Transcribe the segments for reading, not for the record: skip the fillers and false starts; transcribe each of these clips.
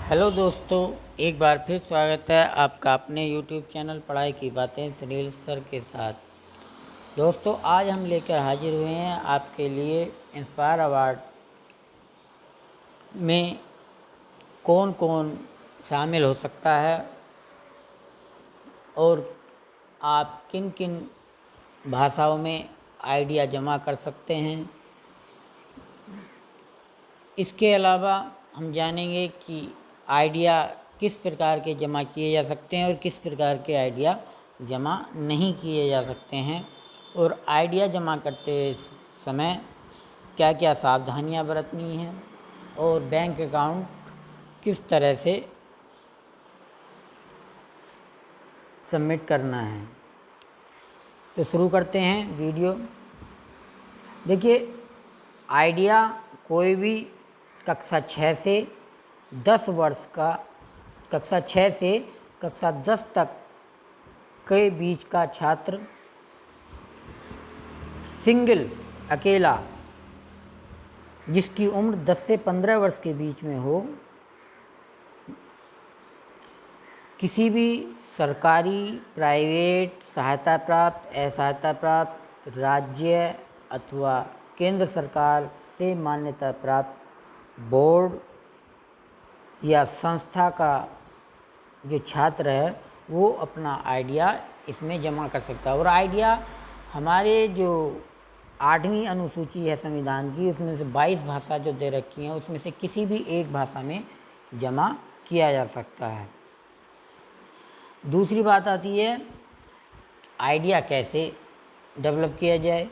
Hello दोस्तों, एक बार फिर स्वागत है आपका अपने यूट्यूब चैनल पढ़ाई की बातें सुनील सर के साथ। दोस्तों, आज हम लेकर हाजिर हुए हैं आपके लिए इंस्पायर अवार्ड में कौन कौन शामिल हो सकता है और आप किन किन भाषाओं में आइडिया जमा कर सकते हैं। इसके अलावा हम जानेंगे कि आइडिया किस प्रकार के जमा किए जा सकते हैं और किस प्रकार के आइडिया जमा नहीं किए जा सकते हैं, और आइडिया जमा करते समय क्या क्या सावधानियां बरतनी हैं और बैंक अकाउंट किस तरह से सबमिट करना है। तो शुरू करते हैं वीडियो। देखिए, आइडिया कोई भी कक्षा 6 से 10 वर्ष का, कक्षा 6 से कक्षा 10 तक के बीच का छात्र सिंगल अकेला जिसकी उम्र 10 से 15 वर्ष के बीच में हो, किसी भी सरकारी, प्राइवेट, सहायता प्राप्त, असहायता प्राप्त, राज्य अथवा केंद्र सरकार से मान्यता प्राप्त बोर्ड या संस्था का जो छात्र है वो अपना आइडिया इसमें जमा कर सकता है। और आइडिया हमारे जो 8वीं अनुसूची है संविधान की, उसमें से 22 भाषा जो दे रखी हैं उसमें से किसी भी एक भाषा में जमा किया जा सकता है। दूसरी बात आती है आइडिया कैसे डेवलप किया जाए।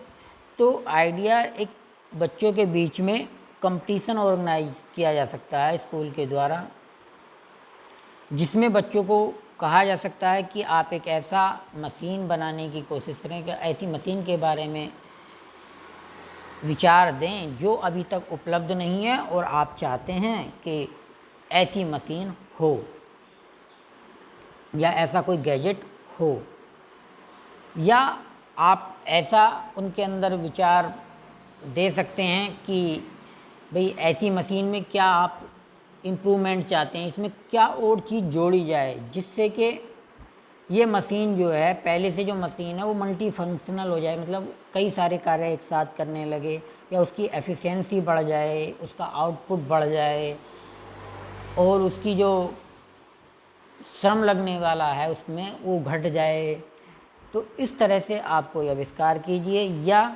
तो आइडिया एक बच्चों के बीच में कंपटीशन ऑर्गेनाइज किया जा सकता है स्कूल के द्वारा, जिसमें बच्चों को कहा जा सकता है कि आप एक ऐसा मशीन बनाने की कोशिश करें कि ऐसी मशीन के बारे में विचार दें जो अभी तक उपलब्ध नहीं है और आप चाहते हैं कि ऐसी मशीन हो या ऐसा कोई गैजेट हो, या आप ऐसा उनके अंदर विचार दे सकते हैं कि भाई ऐसी मशीन में क्या आप इम्प्रूवमेंट चाहते हैं, इसमें क्या और चीज़ जोड़ी जाए जिससे कि ये मशीन जो है, पहले से जो मशीन है वो मल्टी फंक्शनल हो जाए, मतलब कई सारे कार्य एक साथ करने लगे, या उसकी एफिशिएंसी बढ़ जाए, उसका आउटपुट बढ़ जाए और उसकी जो श्रम लगने वाला है उसमें वो घट जाए। तो इस तरह से आप कोई आविष्कार कीजिए, या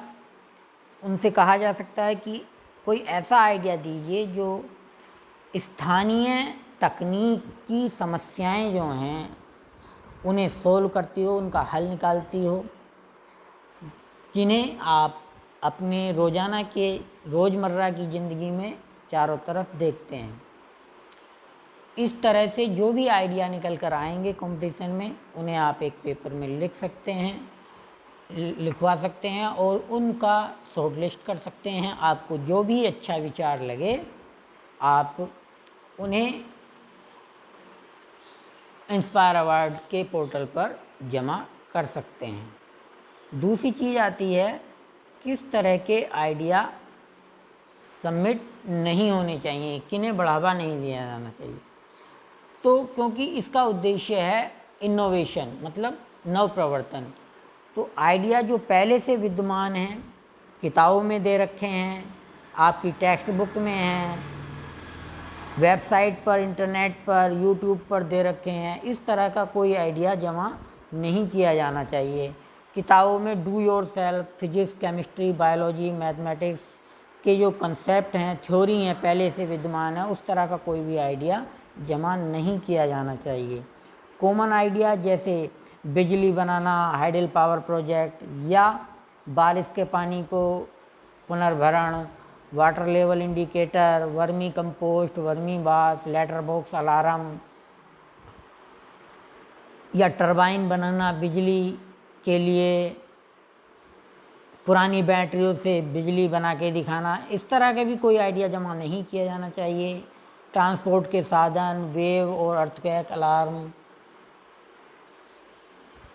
उनसे कहा जा सकता है कि कोई ऐसा आइडिया दीजिए जो स्थानीय तकनीकी समस्याएं जो हैं उन्हें सोल्व करती हो, उनका हल निकालती हो, जिन्हें आप अपने रोज़मर्रा की ज़िंदगी में चारों तरफ देखते हैं। इस तरह से जो भी आइडिया निकल कर आएंगे कंपटीशन में, उन्हें आप एक पेपर में लिखवा सकते हैं और उनका शॉर्ट लिस्ट कर सकते हैं। आपको जो भी अच्छा विचार लगे आप उन्हें इंस्पायर अवार्ड के पोर्टल पर जमा कर सकते हैं। दूसरी चीज़ आती है किस तरह के आइडिया सबमिट नहीं होने चाहिए, किन्हें बढ़ावा नहीं दिया जाना चाहिए। तो क्योंकि इसका उद्देश्य है इनोवेशन, मतलब नव प्रवर्तन, तो आइडिया जो पहले से विद्यमान हैं, किताबों में दे रखे हैं, आपकी टेक्स्ट बुक में हैं, वेबसाइट पर, इंटरनेट पर, यूट्यूब पर दे रखे हैं, इस तरह का कोई आइडिया जमा नहीं किया जाना चाहिए। किताबों में do your self, physics, chemistry, biology, mathematics के जो कंसेप्ट हैं, थ्योरी हैं, पहले से विद्यमान है, उस तरह का कोई भी आइडिया जमा नहीं किया जाना चाहिए। कॉमन आइडिया जैसे बिजली बनाना, हाइडल पावर प्रोजेक्ट, या बारिश के पानी को पुनर्भरण, water level indicator, vermi compost, vermi बास, लेटर बॉक्स अलार्म, या टरबाइन बनाना बिजली के लिए, पुरानी बैटरियों से बिजली बना के दिखाना, इस तरह के भी कोई आइडिया जमा नहीं किया जाना चाहिए। ट्रांसपोर्ट के साधन, वेव और अर्थक्वेक अलार्म,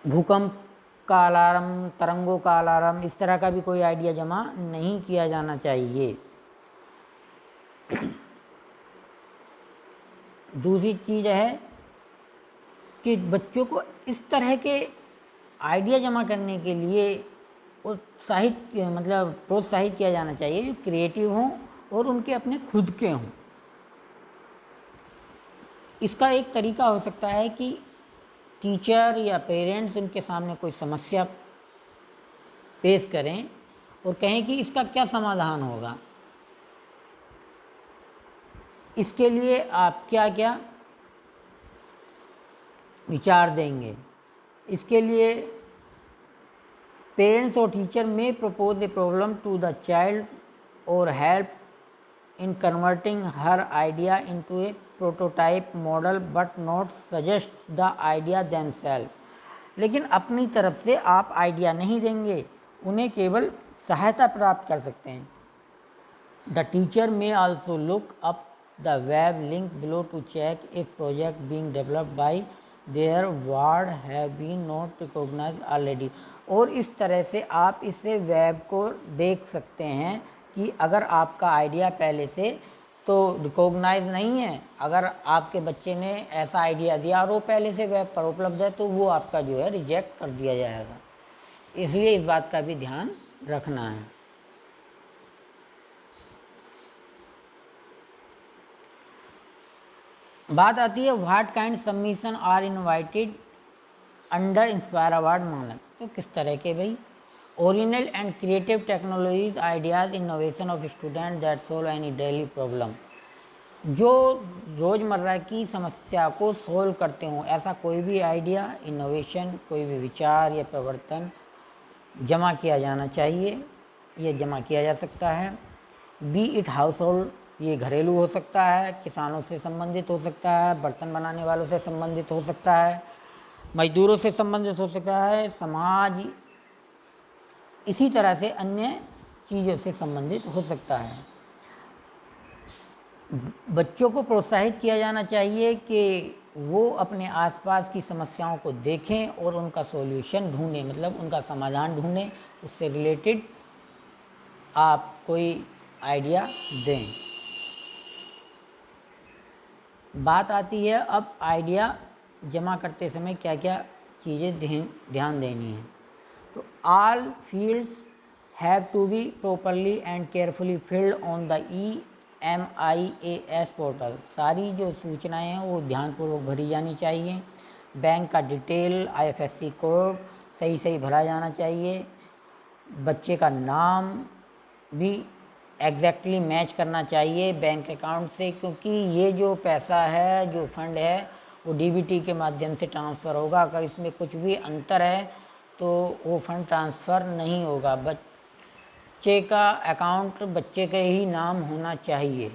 भूकंप का अलार्म, तरंगों का अलार्म, इस तरह का भी कोई आइडिया जमा नहीं किया जाना चाहिए। दूसरी चीज़ है कि बच्चों को इस तरह के आइडिया जमा करने के लिए उत्साहित मतलब प्रोत्साहित किया जाना चाहिए जो क्रिएटिव हों और उनके अपने खुद के हों। इसका एक तरीका हो सकता है कि टीचर या पेरेंट्स उनके सामने कोई समस्या पेश करें और कहें कि इसका क्या समाधान होगा, इसके लिए आप क्या क्या विचार देंगे। इसके लिए पेरेंट्स और teacher may propose a problem to the child और help in converting her idea into a prototype model but not suggest the idea themself. लेकिन अपनी तरफ से आप आइडिया नहीं देंगे, उन्हें केवल सहायता प्राप्त कर सकते हैं। The teacher may also look up the web link below to check if project being developed by their ward have been not recognised already. और इस तरह से आप इससे वेब को देख सकते हैं कि अगर आपका आइडिया पहले से तो रिकॉग्नाइज नहीं है, अगर आपके बच्चे ने ऐसा आइडिया दिया और वो पहले से वेब पर उपलब्ध है तो वो आपका जो है रिजेक्ट कर दिया जाएगा। इसलिए इस बात का भी ध्यान रखना है। बात आती है what kind submission are invited under Inspire award मानक। तो किस तरह के भाई original and creative technologies ideas innovation of student that solve any daily problem, जो रोज़मर्रा की समस्या को सोल्व करते हों ऐसा कोई भी आइडिया, इनोवेशन, कोई भी विचार या प्रवर्तन जमा किया जाना चाहिए, ये जमा किया जा सकता है। बी इट हाउस होल्ड, ये घरेलू हो सकता है, किसानों से संबंधित हो सकता है, बर्तन बनाने वालों से संबंधित हो सकता है, मजदूरों से संबंधित हो सकता है, समाज, इसी तरह से अन्य चीज़ों से संबंधित हो सकता है। बच्चों को प्रोत्साहित किया जाना चाहिए कि वो अपने आसपास की समस्याओं को देखें और उनका सॉल्यूशन ढूंढें, मतलब उनका समाधान ढूंढें, उससे रिलेटेड आप कोई आइडिया दें। बात आती है अब आइडिया जमा करते समय क्या क्या चीज़ें ध्यान देनी है। तो all fields have to be properly and carefully filled on the EMIAS portal. सारी जो सूचनाएं हैं वो ध्यानपूर्वक भरी जानी चाहिए। बैंक का डिटेल, IFSC कोड सही भरा जाना चाहिए। बच्चे का नाम भी एग्जैक्टली मैच करना चाहिए बैंक अकाउंट से, क्योंकि ये जो पैसा है, जो फंड है, वो DBT के माध्यम से ट्रांसफ़र होगा। अगर इसमें कुछ भी अंतर है तो वो फंड ट्रांसफ़र नहीं होगा। बच्चे का अकाउंट बच्चे के ही नाम होना चाहिए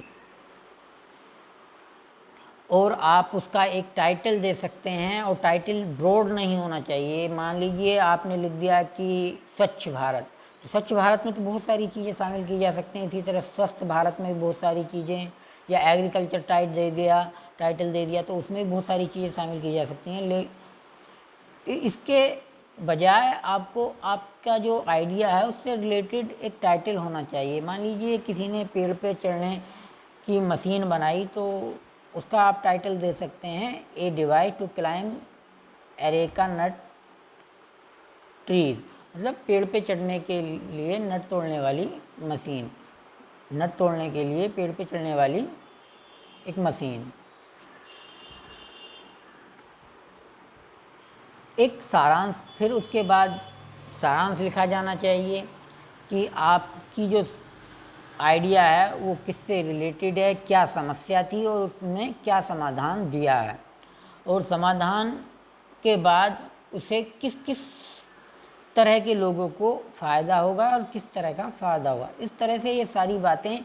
और आप उसका एक टाइटल दे सकते हैं और टाइटल ब्रॉड नहीं होना चाहिए। मान लीजिए आपने लिख दिया कि स्वच्छ भारत, तो स्वच्छ भारत में तो बहुत सारी चीज़ें शामिल की जा सकती हैं। इसी तरह स्वस्थ भारत में भी बहुत सारी चीज़ें, या एग्रीकल्चर टाइटल दे दिया तो उसमें भी बहुत सारी चीज़ें शामिल की जा सकती हैं। इसके बजाय आपको आपका जो आइडिया है उससे रिलेटेड एक टाइटल होना चाहिए। मान लीजिए किसी ने पेड़ पे चढ़ने की मशीन बनाई तो उसका आप टाइटल दे सकते हैं a device to climb areca nut trees, मतलब पेड़ पे चढ़ने के लिए नट तोड़ने वाली मशीन, नट तोड़ने के लिए पेड़ पे चढ़ने वाली एक मशीन। एक सारांश, फिर उसके बाद सारांश लिखा जाना चाहिए कि आपकी जो आइडिया है वो किससे रिलेटेड है, क्या समस्या थी और उसने क्या समाधान दिया है, और समाधान के बाद उसे किस किस तरह के लोगों को फ़ायदा होगा और किस तरह का फ़ायदा होगा। इस तरह से ये सारी बातें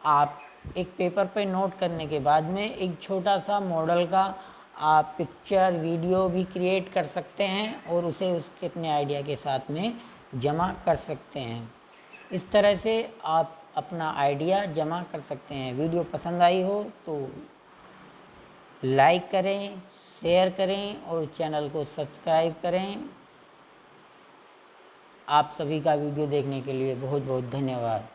आप एक पेपर पे नोट करने के बाद में एक छोटा सा मॉडल का आप पिक्चर वीडियो भी क्रिएट कर सकते हैं और उसे उसके अपने आइडिया के साथ में जमा कर सकते हैं। इस तरह से आप अपना आइडिया जमा कर सकते हैं। वीडियो पसंद आई हो तो लाइक करें, शेयर करें और चैनल को सब्सक्राइब करें। आप सभी का वीडियो देखने के लिए बहुत बहुत धन्यवाद।